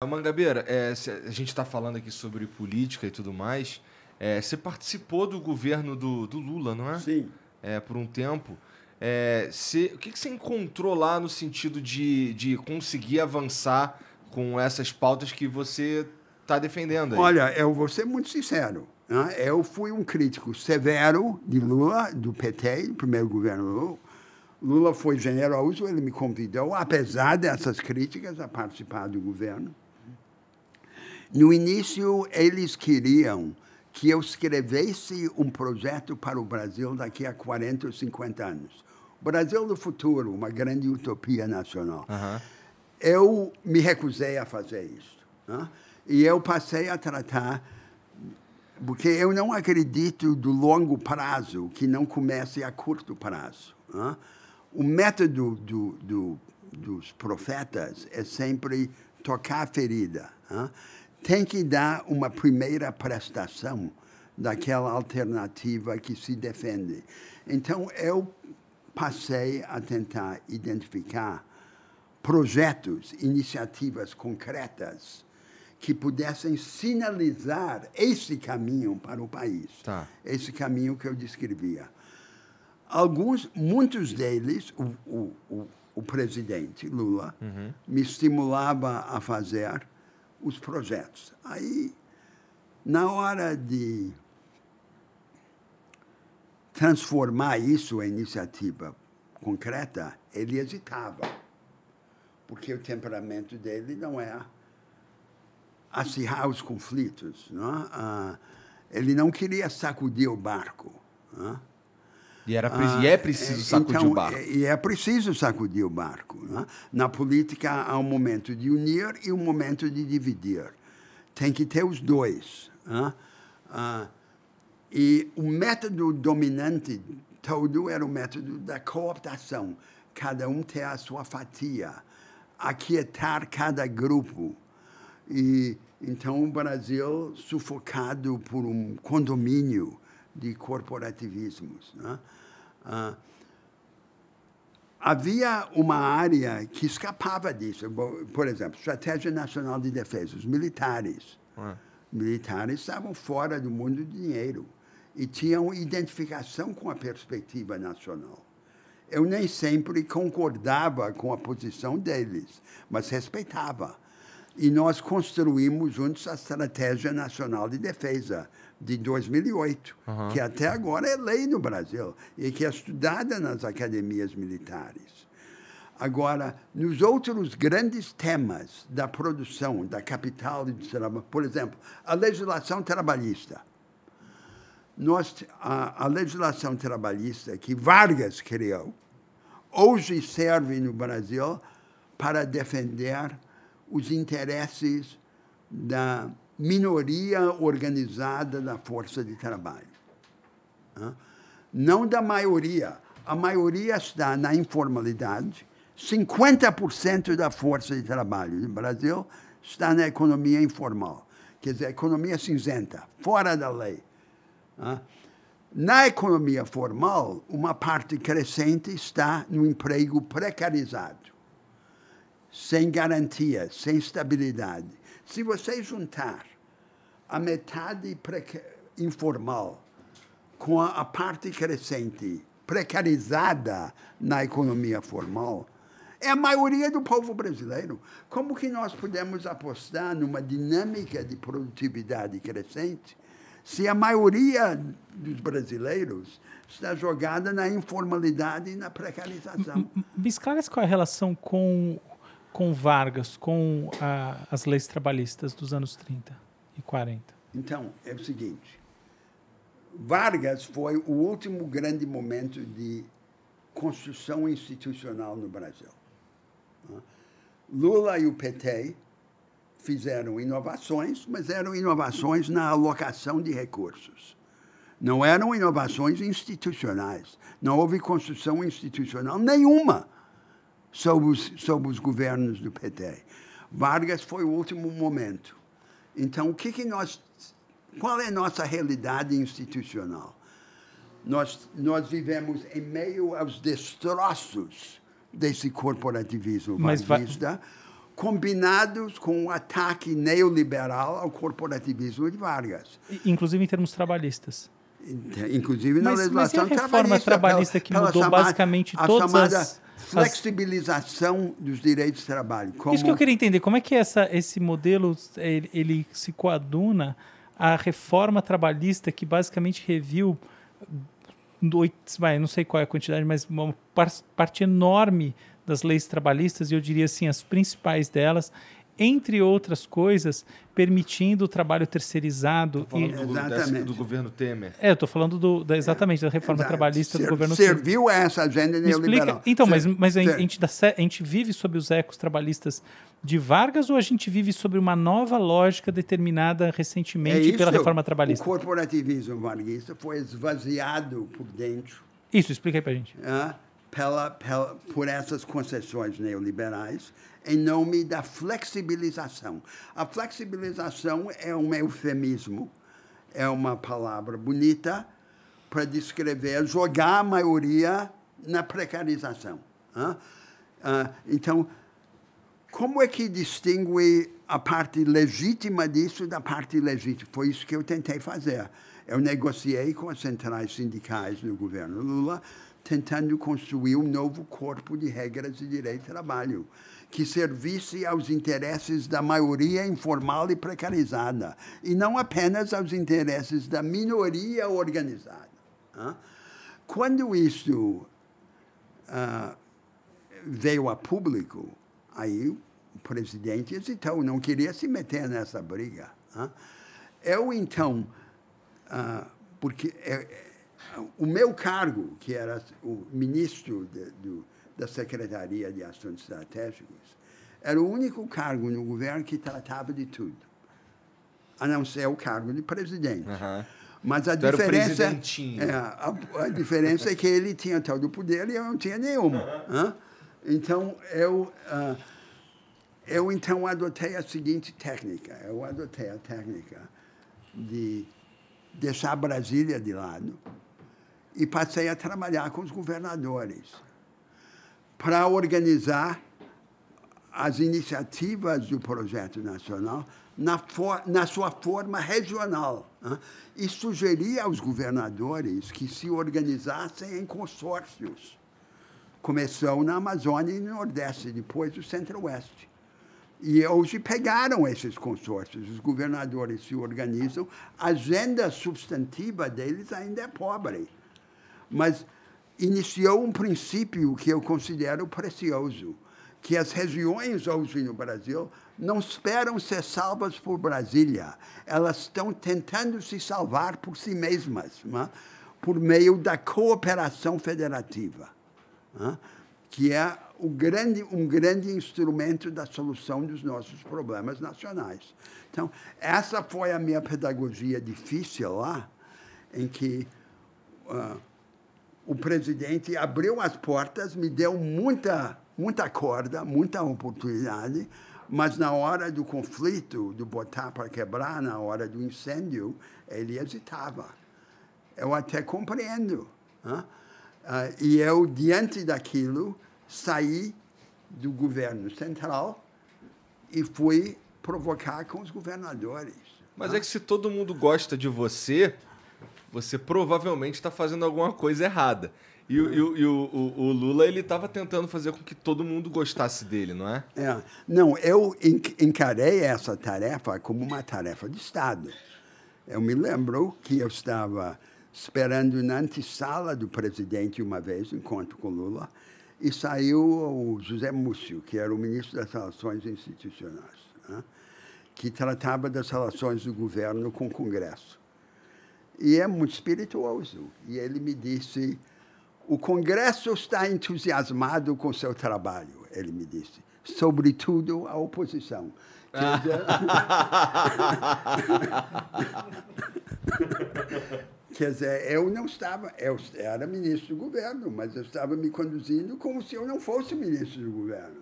Mangabeira, a gente está falando aqui sobre política e tudo mais. Você participou do governo do Lula, não é? Sim. Por um tempo. O que você encontrou lá no sentido de conseguir avançar com essas pautas que você está defendendo aí? Olha, eu vou ser muito sincero, né? Eu fui um crítico severo de Lula, do PT, do primeiro governo Lula. Lula foi generoso, ele me convidou, apesar dessas críticas, a participar do governo. No início, eles queriam que eu escrevesse um projeto para o Brasil daqui a 40 ou 50 anos. O Brasil do futuro, uma grande utopia nacional. Uhum. Eu me recusei a fazer isso, né? E eu passei a tratar, porque eu não acredito do longo prazo que não comece a curto prazo, né? O método dos profetas é sempre tocar a ferida, né? Tem que dar uma primeira prestação daquela alternativa que se defende. Então, eu passei a tentar identificar projetos, iniciativas concretas que pudessem sinalizar esse caminho para o país. Tá. Esse caminho que eu descrevia. Muitos deles, o presidente Lula, me estimulava a fazer os projetos. Aí, na hora de transformar isso em iniciativa concreta, ele hesitava, porque o temperamento dele não é acirrar os conflitos, não? Ele não queria sacudir o barco, não? E é preciso sacudir o barco. E é preciso sacudir o barco, né? Na política há um momento de unir e um momento de dividir. Tem que ter os dois, né? E o método dominante todo era o método da cooptação. Cada um ter a sua fatia, aquietar cada grupo. E então o Brasil sufocado por um condomínio de corporativismos, né? Havia uma área que escapava disso. Por exemplo, Estratégia Nacional de Defesa. Os militares. Militares estavam fora do mundo do dinheiro e tinham identificação com a perspectiva nacional. Eu nem sempre concordava com a posição deles, mas respeitava. E nós construímos juntos a Estratégia Nacional de Defesa de 2008, que até agora é lei no Brasil e que é estudada nas academias militares. Agora, nos outros grandes temas da produção, da capital, por exemplo, a legislação trabalhista. A legislação trabalhista que Vargas criou, hoje serve no Brasil para defender os interesses da minoria organizada da força de trabalho. Não da maioria. A maioria está na informalidade. 50% da força de trabalho do Brasil está na economia informal. Quer dizer, economia cinzenta, fora da lei. Na economia formal, uma parte crescente está no emprego precarizado, sem garantia, sem estabilidade. Se você juntar a metade informal com a parte crescente precarizada na economia formal, é a maioria do povo brasileiro. Como que nós podemos apostar numa dinâmica de produtividade crescente se a maioria dos brasileiros está jogada na informalidade e na precarização? Me esclarece qual é a relação com Vargas, com as leis trabalhistas dos anos 30 e 40. Então, é o seguinte, Vargas foi o último grande momento de construção institucional no Brasil. Lula e o PT fizeram inovações, mas eram inovações na alocação de recursos. Não eram inovações institucionais. Não houve construção institucional nenhuma sob os governos do PT. Vargas foi o último momento. Então, qual é a nossa realidade institucional? Nós vivemos em meio aos destroços desse corporativismo varguista, combinados com o ataque neoliberal ao corporativismo de Vargas. Inclusive em termos trabalhistas. Inclusive na legislação mas e a reforma trabalhista que mudou basicamente todas as... flexibilização dos direitos de trabalho. Isso que eu queria entender. Como é que esse modelo ele se coaduna à reforma trabalhista que basicamente reviu, não sei qual é a quantidade, mas uma parte enorme das leis trabalhistas, e eu diria assim, as principais delas, entre outras coisas, permitindo o trabalho terceirizado. Do governo Temer. Eu estou falando exatamente da reforma trabalhista do governo Temer. Serviu a essa agenda neoliberal. Então, mas a gente vive sob os ecos trabalhistas de Vargas ou a gente vive sob uma nova lógica determinada recentemente pela reforma trabalhista? O corporativismo varguista foi esvaziado por dentro. Isso, explica aí para a gente. Por essas concessões neoliberais, em nome da flexibilização. A flexibilização é um eufemismo, é uma palavra bonita para descrever, jogar a maioria na precarização. Então, como é que distingue a parte legítima disso da parte ilegítima? Foi isso que eu tentei fazer. Eu negociei com as centrais sindicais do governo Lula, tentando construir um novo corpo de regras de direito de trabalho que servisse aos interesses da maioria informal e precarizada, e não apenas aos interesses da minoria organizada. Quando isso veio a público, aí o presidente hesitou, não queria se meter nessa briga. Eu, então, porque o meu cargo, que era o ministro da Secretaria de Assuntos Estratégicos, era o único cargo no governo que tratava de tudo, a não ser o cargo de presidente. Mas a diferença é que ele tinha todo o poder e eu não tinha nenhum. Então, eu então adotei a seguinte técnica. Eu adotei a técnica de deixar Brasília de lado e passei a trabalhar com os governadores para organizar as iniciativas do projeto nacional na sua forma regional, e sugerir aos governadores que se organizassem em consórcios. Começou na Amazônia e no Nordeste, depois do Centro-Oeste. E hoje pegaram esses consórcios, os governadores se organizam, a agenda substantiva deles ainda é pobre. Mas iniciou um princípio que eu considero precioso, que as regiões hoje no Brasil não esperam ser salvas por Brasília. Elas estão tentando se salvar por si mesmas, por meio da cooperação federativa, que é um grande instrumento da solução dos nossos problemas nacionais. Então, essa foi a minha pedagogia difícil lá, em que o presidente abriu as portas, me deu muita corda, muita oportunidade, mas na hora do conflito, do botar para quebrar, na hora do incêndio, ele hesitava. Eu até compreendo. E eu, diante daquilo, saí do governo central e fui provocar com os governadores. Mas é que se todo mundo gosta de você, você provavelmente está fazendo alguma coisa errada. E o Lula, ele estava tentando fazer com que todo mundo gostasse dele, não é? Não, eu encarei essa tarefa como uma tarefa de Estado. Eu me lembro que eu estava esperando na antessala do presidente uma vez, encontro com o Lula, e saiu o José Múcio, que era o ministro das Relações Institucionais, que tratava das relações do governo com o Congresso. E é muito espirituoso. E ele me disse: o Congresso está entusiasmado com o seu trabalho, ele me disse. Sobretudo a oposição. Quer dizer, eu não estava... Eu era ministro do governo, mas eu estava me conduzindo como se eu não fosse ministro do governo.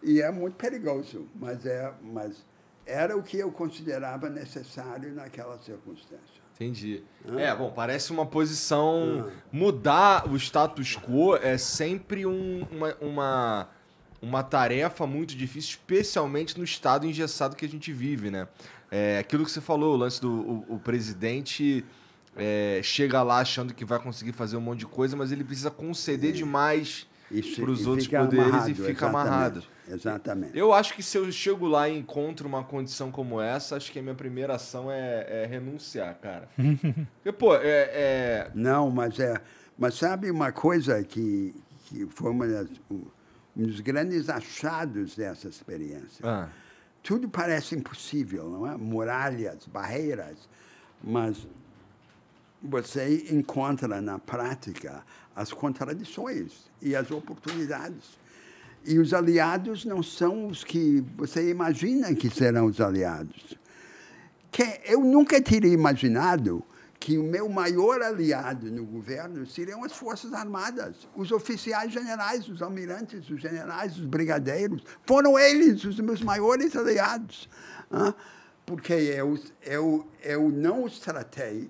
E é muito perigoso, mas era o que eu considerava necessário naquela circunstância. Entendi. Bom, parece uma posição... Mudar o status quo é sempre uma uma tarefa muito difícil, especialmente no estado engessado que a gente vive, né? Aquilo que você falou, o lance do o presidente chega lá achando que vai conseguir fazer um monte de coisa, mas ele precisa conceder demais para os outros poderes e fica amarrado. Exatamente. Eu acho que se eu chego lá e encontro uma condição como essa, acho que a minha primeira ação é renunciar, cara. Porque, pô, Não, mas sabe uma coisa que foi um dos grandes achados dessa experiência? Tudo parece impossível, não é? Muralhas, barreiras, mas você encontra na prática as contradições e as oportunidades. E os aliados não são os que você imagina que serão os aliados. Eu nunca teria imaginado que o meu maior aliado no governo seriam as Forças Armadas. Os oficiais generais, os almirantes, os generais, os brigadeiros, foram eles os meus maiores aliados. Porque eu não os tratei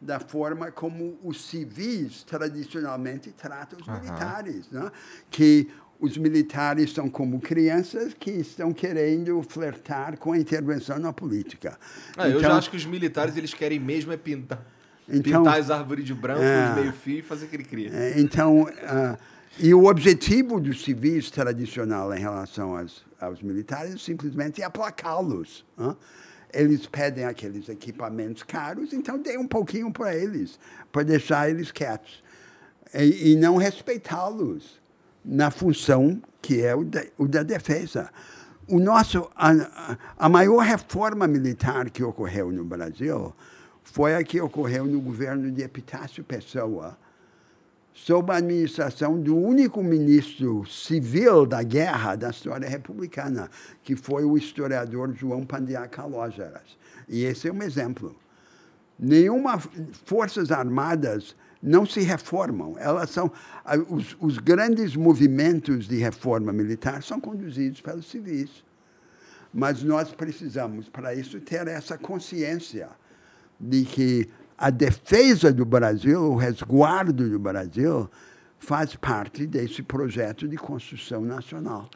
da forma como os civis tradicionalmente tratam os militares. Né? Que os militares são como crianças que estão querendo flertar com a intervenção na política. Eu já acho que os militares eles querem mesmo pintar as árvores de branco, meio-fio e fazer aquele cria. E o objetivo dos civis tradicional em relação aos militares simplesmente é aplacá-los. Eles pedem aqueles equipamentos caros, então dê um pouquinho para eles, para deixar eles quietos. E não respeitá-los na função que é o da defesa. A maior reforma militar que ocorreu no Brasil foi a que ocorreu no governo de Epitácio Pessoa, sob a administração do único ministro civil da guerra da história republicana, que foi o historiador João Pandiá Calógeras. E esse é um exemplo. Forças Armadas não se reformam. Elas são os grandes movimentos de reforma militar são conduzidos pelos civis. Mas nós precisamos, para isso, ter essa consciência de que a defesa do Brasil, o resguardo do Brasil, faz parte desse projeto de construção nacional.